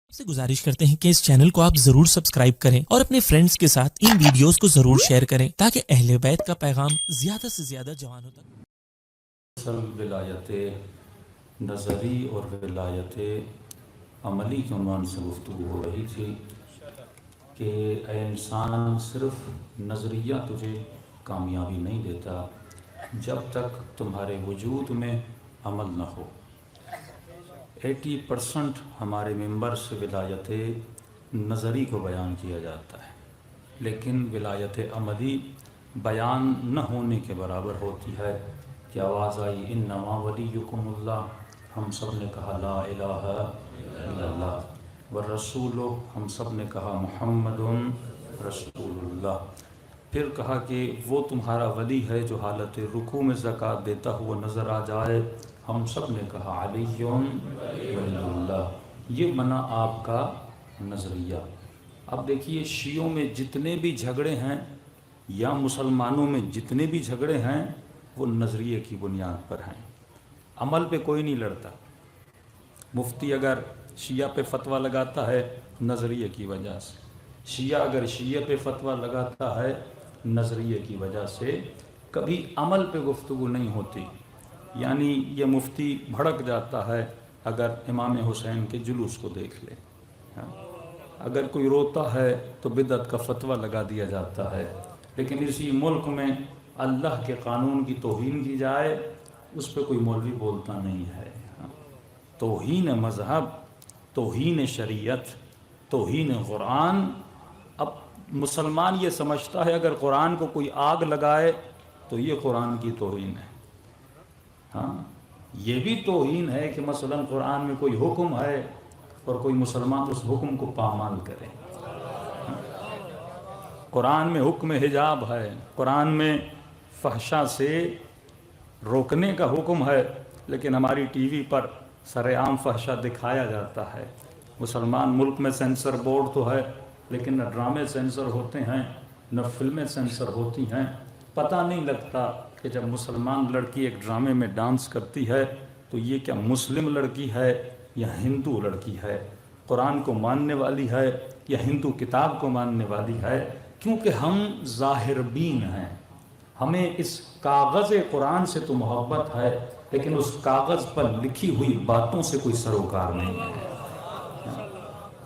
आपसे गुजारिश करते हैं कि इस चैनल को आप जरूर सब्सक्राइब करें और अपने फ्रेंड्स के साथ इन वीडियोस को जरूर शेयर करें ताकि अहले बैत का पैगाम ज्यादा से ज्यादा जवानों तक। विलायत नज़री और विलायत अमली के उन्वान से गुफ्तगू हो रही थी कि ऐ इंसान सिर्फ नज़रिया तुझे कामयाबी नहीं देता जब तक तुम्हारे वजूद में अमल न हो। 80% हमारे मेंबर से विलायत नज़री को बयान किया जाता है, लेकिन विलायत अमली बयान न होने के बराबर होती है। कि आवाज़ आई इन्नमा वलियुकुमुल्लाह, हम सब ने कहा ला इलाहा इल्लल्लाह व रसूलु, हम सब ने कहा मुहम्मदुन रसूलुल्लाह। फिर कहा कि वो तुम्हारा वली है जो हालत रुकू में ज़कात देता हुआ नज़र आ जाए, हम सब ने कहा अलीयुन वलियुल्लाह। ये बना आपका नज़रिया। अब देखिए, शियों में जितने भी झगड़े हैं या मुसलमानों में जितने भी झगड़े हैं वो नज़रिए की बुनियाद पर हैं, अमल पे कोई नहीं लड़ता। मुफ्ती अगर शिया पे फतवा लगाता है नज़रिए की वजह से, शिया अगर शिया पे फतवा लगाता है नज़रिए की वजह से, कभी अमल पे गुफ्तगू नहीं होती। यानी ये मुफ्ती भड़क जाता है अगर इमाम हुसैन के जुलूस को देख ले। अगर कोई रोता है तो बिदअत का फतवा लगा दिया जाता है। लेकिन इसी मुल्क में अल्लाह के कानून की तौहीन की जाए उस पर कोई मौलवी बोलता नहीं है। तौहीन मज़हब, तौहीन शरीयत, तौहीन कुरान। अब मुसलमान ये समझता है अगर कुरान को कोई आग लगाए तो ये कुरान की तौहीन है। हाँ, ये भी तौहीन है कि मसलन कुरान में कोई हुक्म है और कोई मुसलमान उस हुक्म को पामाल करे। कुरान में हुक्म हिजाब है, कुरान में फहशा से रोकने का हुक्म है, लेकिन हमारी टीवी पर सरेआम फहशा दिखाया जाता है। मुसलमान मुल्क में सेंसर बोर्ड तो है, लेकिन न ड्रामे सेंसर होते हैं न फिल्में सेंसर होती हैं। पता नहीं लगता कि जब मुसलमान लड़की एक ड्रामे में डांस करती है तो ये क्या मुस्लिम लड़की है या हिंदू लड़की है, कुरान को मानने वाली है या हिंदू किताब को मानने वाली है। क्योंकि हम ज़ाहिर बीन हैं, हमें इस कागज़ कुरान से तो मोहब्बत है, लेकिन उस कागज़ पर लिखी हुई बातों से कोई सरोकार नहीं है।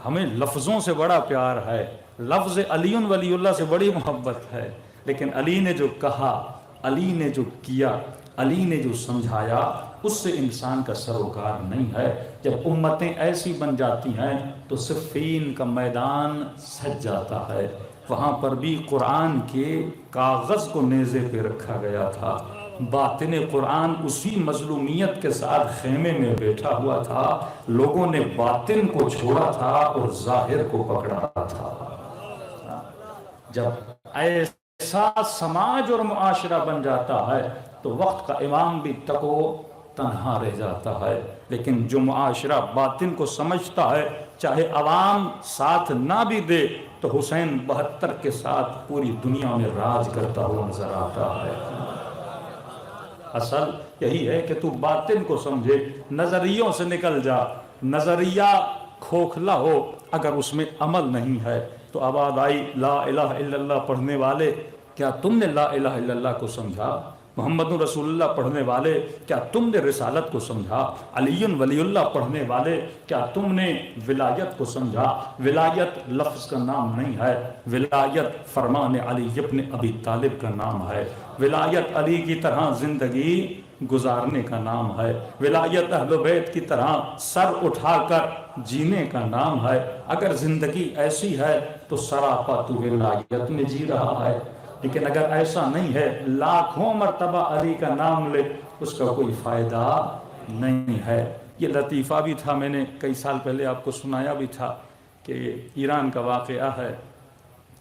हमें लफ्ज़ों से बड़ा प्यार है, लफ्ज़ अलीउन वलीउल्लाह से बड़ी मोहब्बत है, लेकिन अली ने जो कहा, अली ने जो किया, अली ने जो समझाया, उससे इंसान का सरोकार नहीं है। जब उम्मतें ऐसी बन जाती हैं तो सिफ़ीन का मैदान सज जाता है। वहाँ पर भी कुरान के कागज़ को नेज़े पे रखा गया था, बातिन कुरान उसी मजलूमियत के साथ खेमे में बैठा हुआ था। लोगों ने बातिन को छोड़ा था और ज़ाहिर को पकड़ा था। जब ऐसा समाज और मुआशरा बन जाता है तो वक्त का इमाम भी तको तन्हा रह जाता है। लेकिन जो मुआशरा बातिन को समझता है, चाहे अवाम साथ ना भी दे, तो हुसैन 72 के साथ पूरी दुनिया में राज करता हुआ नजर आता है। असल यही है कि तू बातिन को समझे, नजरियों से निकल जा। नजरिया खोखला हो, अगर उसमें अमल नहीं है तो आवाज़ आई ला इलाहा इल्लल्लाह पढ़ने वाले, क्या तुमने ला इलाहा इल्लल्लाह को समझा? मोहम्मद रसूलुल्लाह पढ़ने वाले, क्या तुमने रिसालत को समझा? अलीयुन वलीउल्लाह पढ़ने वाले, क्या तुमने विलायत को समझा? विलायत लफ्ज़ का नाम नहीं है, विलायत फरमान अली इब्न अबी तालिब का नाम है। विलायत अली की तरह ज़िंदगी गुजारने का नाम है। विलायत अहले बैत की तरह सर उठाकर जीने का नाम है। अगर ज़िंदगी ऐसी है तो सरापा तू विलायत में जी रहा है, लेकिन अगर ऐसा नहीं है, लाखों मरतबा अली का नाम ले, उसका कोई फ़ायदा नहीं है। ये लतीफ़ा भी था, मैंने कई साल पहले आपको सुनाया भी था कि ईरान का वाक़या है।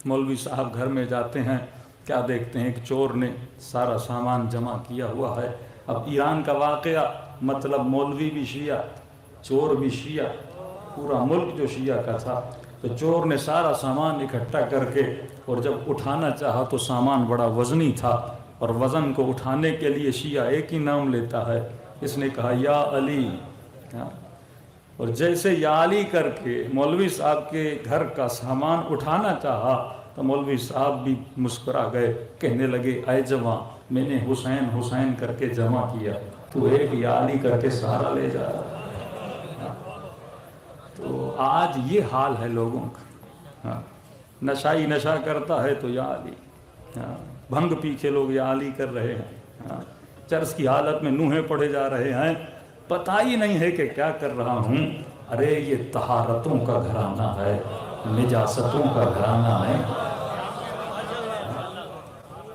मौलवी साहब घर में जाते हैं, क्या देखते हैं कि चोर ने सारा सामान जमा किया हुआ है। अब ईरान का वाक़या मतलब मौलवी भी शिया, चोर भी शिया, पूरा मुल्क जो शिया का था। तो चोर ने सारा सामान इकट्ठा करके, और जब उठाना चाहा तो सामान बड़ा वज़नी था, और वज़न को उठाने के लिए शिया एक ही नाम लेता है। इसने कहा या अली, اور جیسے یا علی کر کے مولوی صاحب کے گھر کا سامان اٹھانا چاہا تو مولوی صاحب بھی مسکرا گئے، کہنے لگے اے جوان، میں نے حسین حسین کر کے جمع کیا، تو ایک یا علی کر کے سہارا لے جا رہا ہے۔ تو آج یہ حال ہے لوگوں کا، نشائی نشہ کرتا ہے تو یا علی، بھنگ پی کے لوگ یا علی کر رہے ہیں، چرس کی حالت میں نوحے پڑھے جا رہے ہیں، پتہ ہی نہیں ہے کہ کیا کر رہا ہوں۔ ارے یہ طہارتوں کا گھرانہ ہے، نجاستوں کا گھرانہ ہے۔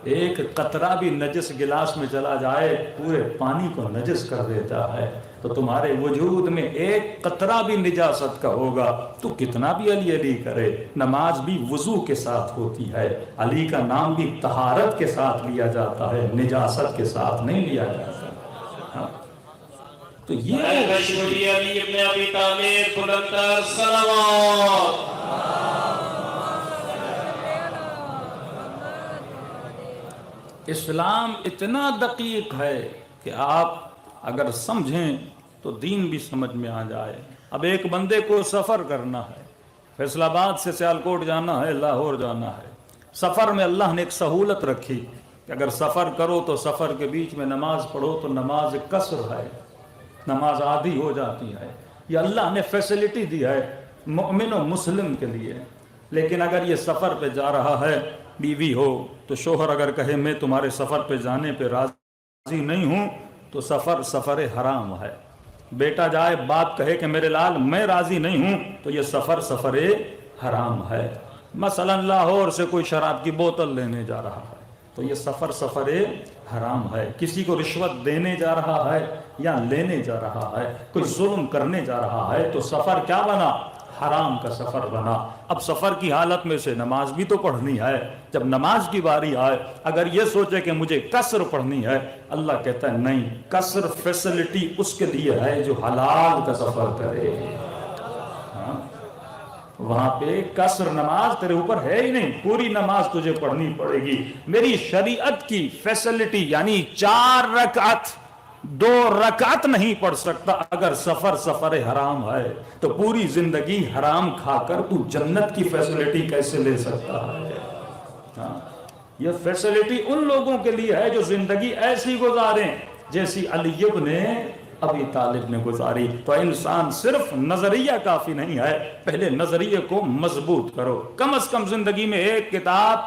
ایک قطرہ بھی نجس گلاس میں چلا جائے پورے پانی کو نجس کر دیتا ہے، تو تمہارے وجود میں ایک قطرہ بھی نجاست کا ہوگا تو کتنا بھی علی علی کرے۔ نماز بھی وضو کے ساتھ ہوتی ہے، علی کا نام بھی طہارت کے ساتھ لیا جاتا ہے، نجاست کے ساتھ نہیں لیا جاتا۔ تو یہ علی ابن ابی طالب بلندر صلوات۔ اسلام اتنا دقیق ہے کہ آپ اگر سمجھیں تو دین بھی سمجھ میں آ جائے۔ اب ایک بندے کو سفر کرنا ہے، فیصل آباد سے سیالکوٹ جانا ہے، لاہور جانا ہے، سفر میں اللہ نے ایک سہولت رکھی کہ اگر سفر کرو تو سفر کے بیچ میں نماز پڑھو تو نماز قصر ہے، نماز آدھی ہو جاتی ہے۔ یہ اللہ نے فیسلٹی دی ہے مومن و مسلم کے لیے۔ لیکن اگر یہ سفر پہ جا رہا ہے، بیوی ہو تو شوہر اگر کہے میں تمہارے سفر پہ جانے پہ راضی نہیں ہوں تو سفر حرام ہے۔ بیٹا جائے باپ کہے کہ میرے لال میں راضی نہیں ہوں تو یہ سفر حرام ہے۔ مثلا لاہور سے کوئی شراب کی بوتل لینے جا رہا ہے تو یہ سفر حرام ہے۔ کسی کو رشوت دینے جا رہا ہے یا لینے جا رہا ہے، کوئی ظلم کرنے جا رہا ہے تو سفر کیا بنا؟ حرام کا سفر بنا۔ اب سفر کی حالت میں سے نماز بھی تو پڑھنی ہے۔ جب نماز کی باری آئے اگر یہ سوچے کہ مجھے قصر پڑھنی ہے، اللہ کہتا ہے نہیں، قصر فیسلٹی اس کے لیے ہے جو حلال کا سفر کرے۔ وہاں پہ قصر نماز تیرے اوپر ہے ہی نہیں، پوری نماز تجھے پڑھنی پڑے گی۔ میری شریعت کی فیسلٹی یعنی 4 رکعت 2 رکعت نہیں پڑھ سکتا اگر سفر حرام ہے، تو پوری زندگی حرام کھا کر تو جنت کی فیسلٹی کیسے لے سکتا ہے؟ یہ فیسلٹی ان لوگوں کے لیے ہے جو زندگی ایسی گزاریں جیسی علی ابن ابی طالب نے گزاری۔ تو انسان صرف نظریہ کافی نہیں ہے، پہلے نظریے کو مضبوط کرو۔ کم از کم زندگی میں ایک کتاب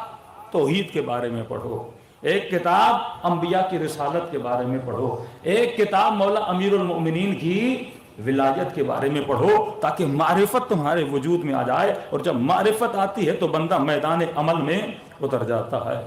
توحید کے بارے میں پڑھو، ایک کتاب انبیاء کی رسالت کے بارے میں پڑھو، ایک کتاب مولا امیر المؤمنین کی ولایت کے بارے میں پڑھو، تاکہ معرفت تمہارے وجود میں آ جائے، اور جب معرفت آتی ہے تو بندہ میدان عمل میں اتر جاتا ہے۔